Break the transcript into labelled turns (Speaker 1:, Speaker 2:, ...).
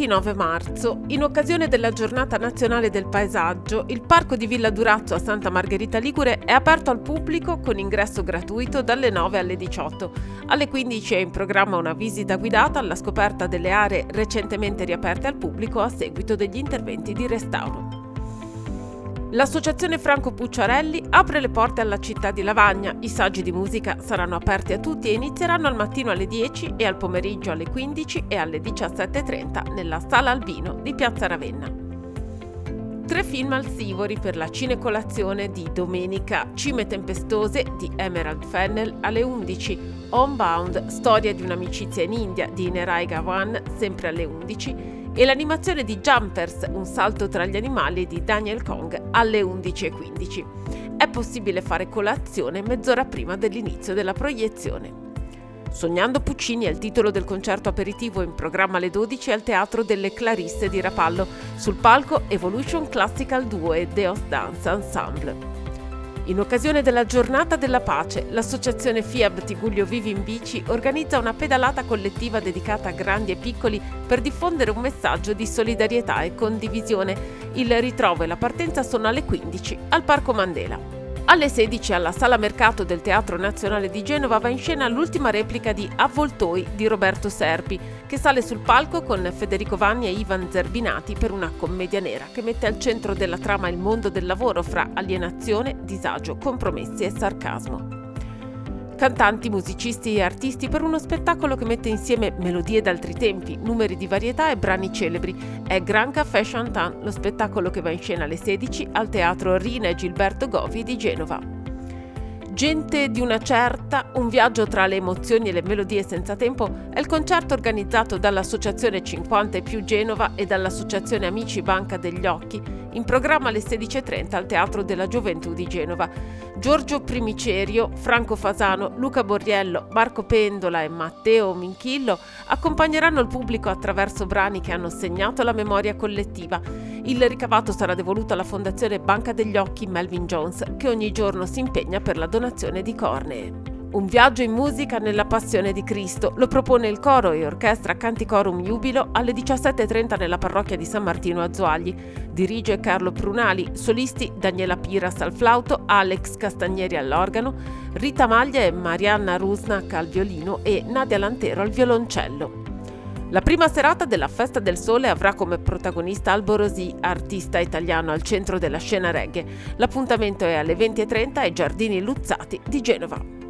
Speaker 1: 29 marzo, in occasione della Giornata Nazionale del Paesaggio, il Parco di Villa Durazzo a Santa Margherita Ligure è aperto al pubblico con ingresso gratuito dalle 9 alle 18. Alle 15 è in programma una visita guidata alla scoperta delle aree recentemente riaperte al pubblico a seguito degli interventi di restauro. L'Associazione Franco Pucciarelli apre le porte alla città di Lavagna. I saggi di musica saranno aperti a tutti e inizieranno al mattino alle 10 e al pomeriggio alle 15 e alle 17:30 nella Sala Albino di Piazza Ravenna. 3 film al Sivori per la cinecolazione di domenica: Cime tempestose di Emerald Fennell alle 11, Homebound, storia di un'amicizia in India di Neeraj Ghawan sempre alle 11 e l'animazione di Jumpers, un salto tra gli animali di Daniel Kong alle 11:15. È possibile fare colazione mezz'ora prima dell'inizio della proiezione. Sognando Puccini è il titolo del concerto aperitivo in programma alle 12 al Teatro delle Clarisse di Rapallo. Sul palco Evolution Classical Duo e Deos Dance Ensemble. In occasione della Giornata della Pace, l'associazione FIAB Tigullio Vivi in Bici organizza una pedalata collettiva dedicata a grandi e piccoli per diffondere un messaggio di solidarietà e condivisione. Il ritrovo e la partenza sono alle 15 al Parco Mandela. Alle 16 alla Sala Mercato del Teatro Nazionale di Genova va in scena l'ultima replica di Avvoltoi di Roberto Serpi, che sale sul palco con Federico Vanni e Ivan Zerbinati per una commedia nera che mette al centro della trama il mondo del lavoro fra alienazione, disagio, compromessi e sarcasmo. Cantanti, musicisti e artisti per uno spettacolo che mette insieme melodie d'altri tempi, numeri di varietà e brani celebri. È Grand Café Chantant, lo spettacolo che va in scena alle 16 al Teatro Rina e Gilberto Govi di Genova. Gente di una certa, un viaggio tra le emozioni e le melodie senza tempo è il concerto organizzato dall'Associazione 50 e più Genova e dall'Associazione Amici Banca degli Occhi, in programma alle 16:30 al Teatro della Gioventù di Genova. Giorgio Primicerio, Franco Fasano, Luca Borriello, Marco Pendola e Matteo Minchillo accompagneranno il pubblico attraverso brani che hanno segnato la memoria collettiva. Il ricavato sarà devoluto alla Fondazione Banca degli Occhi Melvin Jones, che ogni giorno si impegna per la donazione di cornee. Un viaggio in musica nella passione di Cristo lo propone il coro e orchestra Canticorum Jubilo alle 17:30 nella parrocchia di San Martino a Zoagli. Dirige Carlo Prunali, solisti Daniela Piras al flauto, Alex Castagneri all'organo, Rita Maglia e Marianna Rusnak al violino e Nadia Lantero al violoncello. La prima serata della Festa del Sole avrà come protagonista Albo Rosì, artista italiano al centro della scena reggae. L'appuntamento è alle 20:30 ai Giardini Luzzati di Genova.